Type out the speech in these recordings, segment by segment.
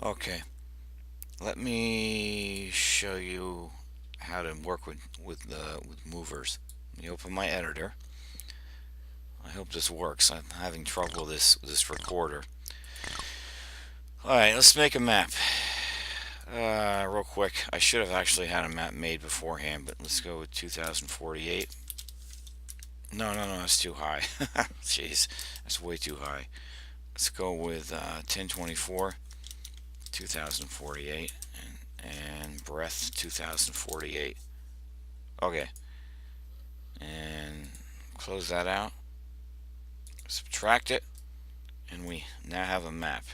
Okay, let me show you how to work with movers. Let me open my editor. I hope this works. I'm having trouble with this recorder. All right, let's make a map. Real quick, I should have actually had a map made beforehand, but let's go with 2048. No, that's too high. Jeez, that's way too high. Let's go with 1024, 2048, and breadth 2048. Okay, and close that out. Subtract it, and we now have a map.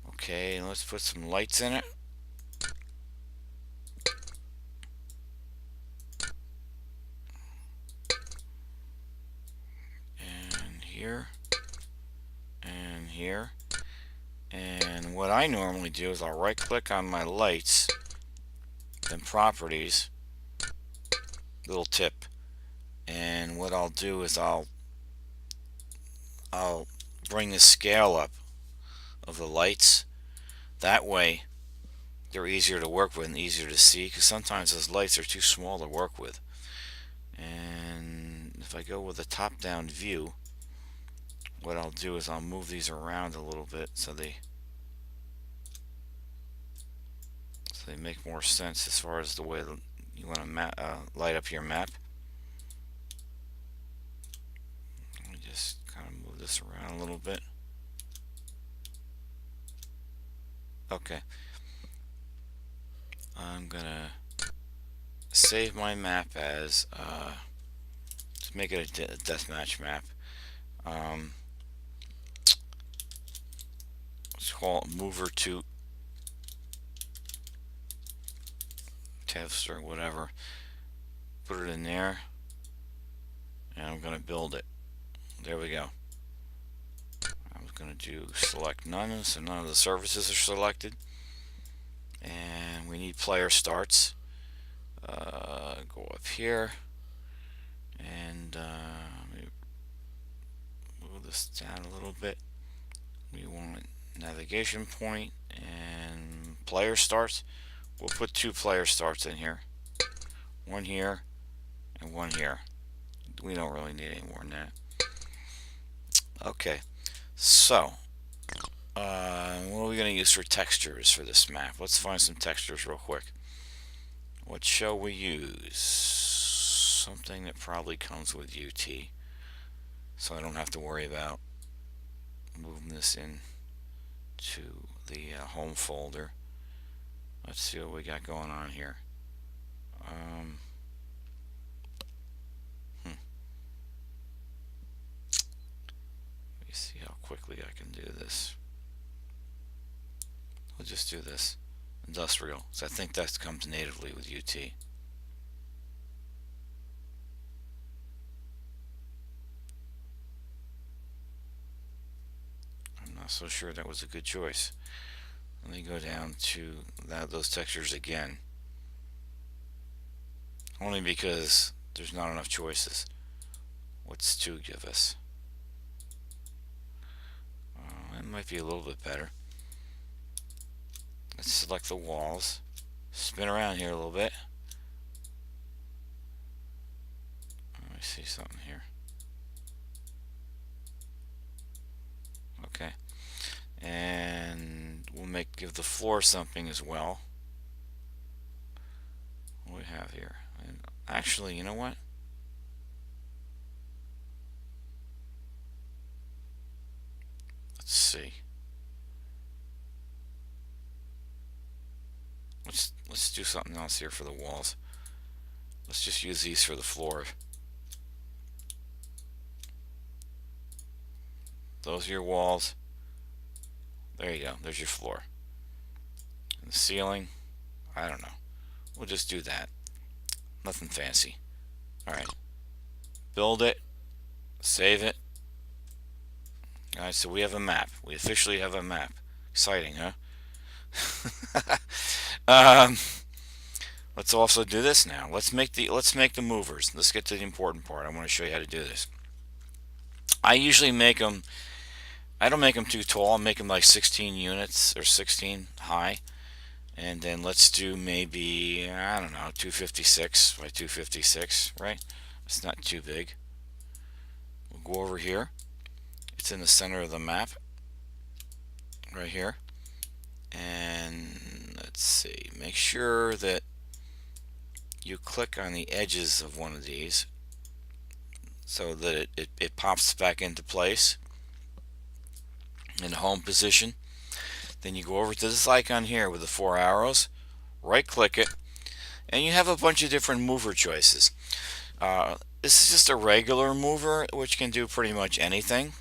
Okay, let's put some lights in it. And here, and here. And what I normally do is I'll right click on my lights, then properties, little tip. And what I'll do is I'll bring the scale up of the lights. That way they're easier to work with and easier to see, because sometimes those lights are too small to work with. And if I go with a top-down view, what I'll do is I'll move these around a little bit so they make more sense as far as the way you want to light up your map. Let me just kind of move this around a little bit. Okay. I'm gonna save my map as let's make it a deathmatch map. Let's call it mover to test or whatever. Put it in there, and I'm gonna build it. There we go. I'm gonna do select none, so none of the services are selected. And we need player starts. Go up here and move this down a little bit. We want navigation point and player starts. We'll put 2 player starts in here. One here and one here. We don't really need any more than that. Okay, so what are we going to use for textures for this map? Let's find some textures real quick. What shall we use? Something that probably comes with UT, so I don't have to worry about moving this in to the home folder. Let's see what we got going on here. Let me see how quickly I can do this. We'll just do this. Industrial, so I think that comes natively with UT. I'm not so sure that was a good choice. Let me go down to those textures again. Only because there's not enough choices. What's 2 give us? That might be a little bit better. Let's select the walls. Spin around here a little bit. Let me see something here. Okay. And we'll give the floor something as well. What do we have here? And actually, you know what? Let's see. Let's do something else here for the walls. Let's just use these for the floor. Those are your walls. There you go. There's your floor. And the ceiling, I don't know. We'll just do that. Nothing fancy. Alright. Build it. Save it. Alright, so we have a map. We officially have a map. Exciting, huh? Let's also do this now. Let's make the movers. Let's get to the important part. I want to show you how to do this. I usually make them I don't make them too tall. I'll make them like 16 units or 16 high. And then let's do maybe, I don't know, 256 by 256, right? It's not too big. We'll go over here. It's in the center of the map, right here. And let's see, make sure that you click on the edges of one of these so that it pops back into place in the home position. Then you go over to this icon here with the 4 arrows, right click it, and you have a bunch of different mover choices. This is just a regular mover, which can do pretty much anything.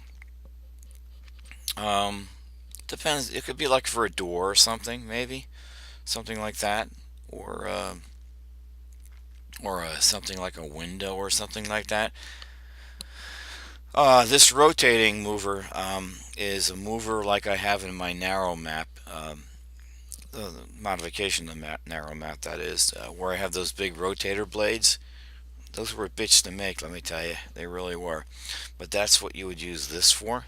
Depends, it could be like for a door or something, maybe something like that, or something like a window or something like that. This rotating mover is a mover like I have in my narrow map, the modification of the narrow map, that is, where I have those big rotator blades. Those were a bitch to make, let me tell you. They really were. But that's what you would use this for.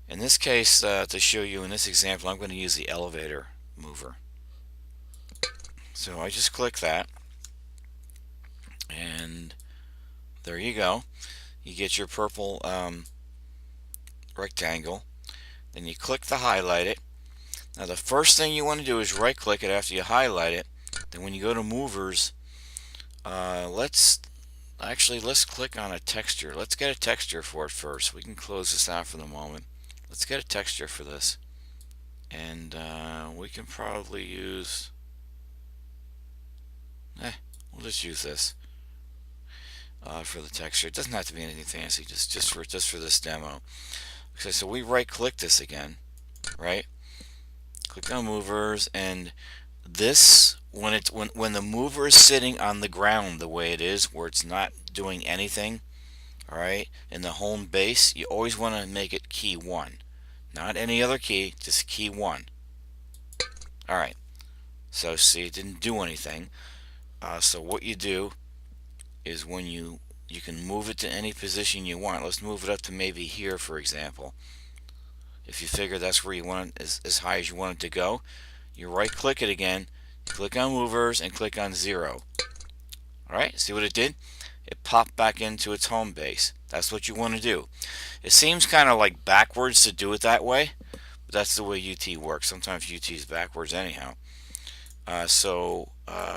In this case, to show you in this example, I'm going to use the elevator mover. So I just click that, and there you go. You get your purple rectangle. Then you click to highlight it. Now the first thing you want to do is right click it after you highlight it. Then when you go to movers, let's click on a texture. Let's get a texture for it first. We can close this out for the moment. Let's get a texture for this, and we can probably use, we'll just use this for the texture. It doesn't have to be anything fancy, just for this demo. Okay, so we right click this again, right? Click on movers, and this, when the mover is sitting on the ground the way it is, where it's not doing anything, all right, in the home base, you always want to make it key 1, not any other key, just key 1. All right, so see, it didn't do anything. So what you do is when you can move it to any position you want. Let's move it up to maybe here, for example. If you figure that's where you want it, as high as you want it to go, you right click it again, click on movers, and click on 0. Alright, see what it did? It popped back into its home base. That's what you want to do. It seems kind of like backwards to do it that way, but that's the way UT works. Sometimes UT is backwards anyhow.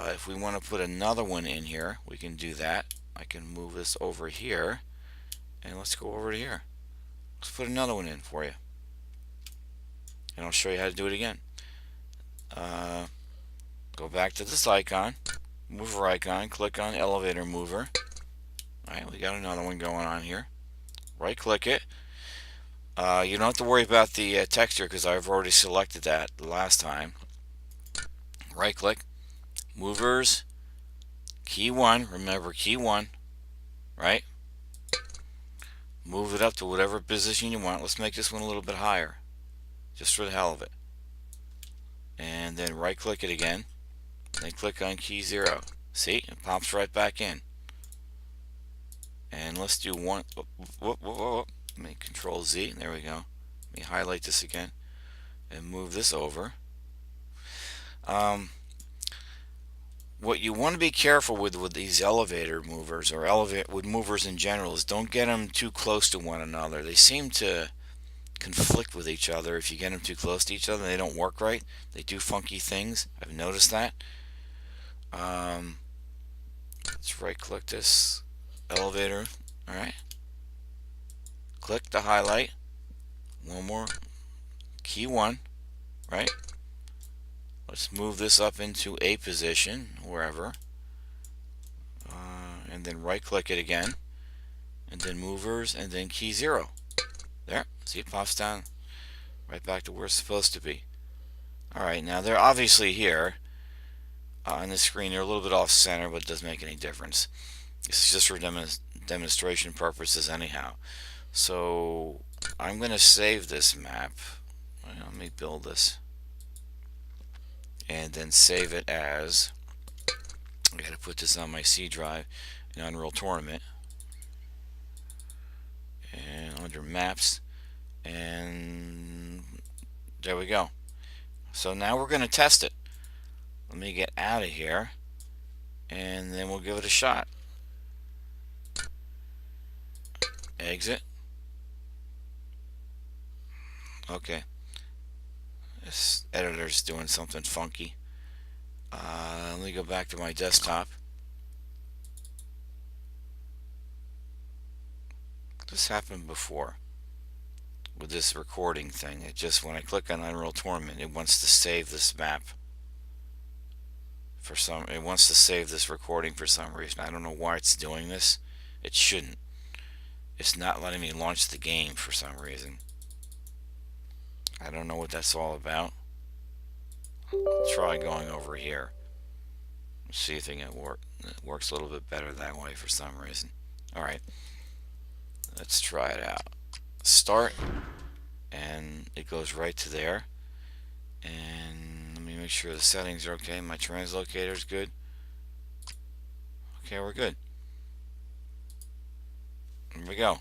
If we want to put another one in here, we can do that. I can move this over here, and let's go over to here. Let's put another one in for you, and I'll show you how to do it again. Go back to this icon, mover icon, click on elevator mover. Alright, we got another one going on here. Right click it. You don't have to worry about the texture because I've already selected that the last time. Right click, movers, key 1, remember key 1, right? Move it up to whatever position you want. Let's make this one a little bit higher, just for the hell of it. And then right click it again, then click on key 0. See, it pops right back in. And let's do one, let me control Z, there we go. Let me highlight this again and move this over. What you want to be careful with these elevator movers, or with movers in general, is don't get them too close to one another. They seem to conflict with each other. If you get them too close to each other, they don't work right. They do funky things. I've noticed that. Let's right click this elevator. Alright, click to highlight. One more, key 1, right? Let's move this up into a position, wherever, and then right click it again, and then movers, and then key 0. There, see, it pops down right back to where it's supposed to be. Alright, now they're obviously here on the screen. They're a little bit off center, but it doesn't make any difference. This is just for demonstration purposes anyhow. So I'm going to save this map. Let me build this, and then save it as, I got to put this on my C drive in Unreal Tournament, and under maps, And there we go. So now we're going to test it. Let me get out of here, and then we'll give it a shot. Exit. Okay. This editor's doing something funky. Let me go back to my desktop. This happened before with this recording thing. It just, when I click on Unreal Tournament, it wants to save this map. It wants to save this recording for some reason. I don't know why it's doing this. It shouldn't. It's not letting me launch the game for some reason. I don't know what that's all about. I'll try going over here. Let's see if it can work. It works a little bit better that way for some reason. Alright. Let's try it out. Start. And it goes right to there. And let me make sure the settings are okay. My translocator is good. Okay, we're good. Here we go.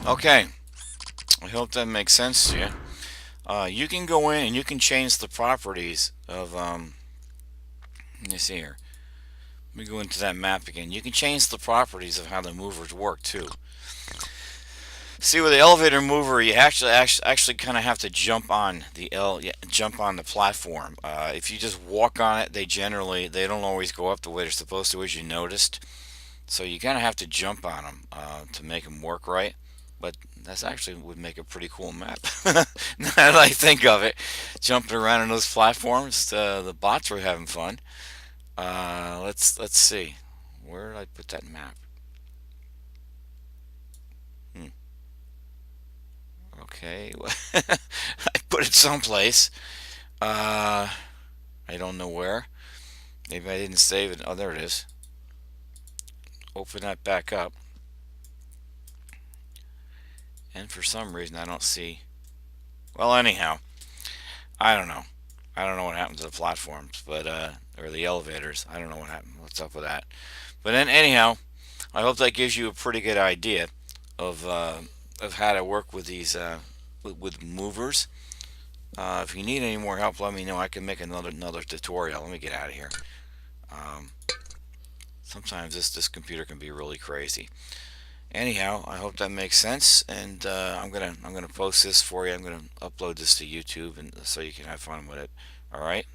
Okay, I hope that makes sense to you. You can go in and you can change the properties of, let me see here. Let me go into that map again. You can change the properties of how the movers work too. See, with the elevator mover, you actually kind of have to jump on the platform. If you just walk on it, they don't always go up the way they're supposed to, as you noticed. So you kind of have to jump on them to make them work right. But that's actually would make a pretty cool map. Now that I think of it, jumping around on those platforms, the bots were having fun. Let's see, where did I put that map? Okay, I put it someplace. I don't know where. Maybe I didn't save it. Oh, there it is. Open that back up. And for some reason I don't see. Well, anyhow, I don't know. I don't know what happened to the platforms, but or the elevators. I don't know what happened. What's up with that? But then anyhow, I hope that gives you a pretty good idea of how to work with these with movers. If you need any more help, let me know. I can make another tutorial. Let me get out of here. Sometimes this computer can be really crazy. Anyhow, I hope that makes sense, and I'm gonna post this for you. I'm gonna upload this to YouTube, and so you can have fun with it. All right.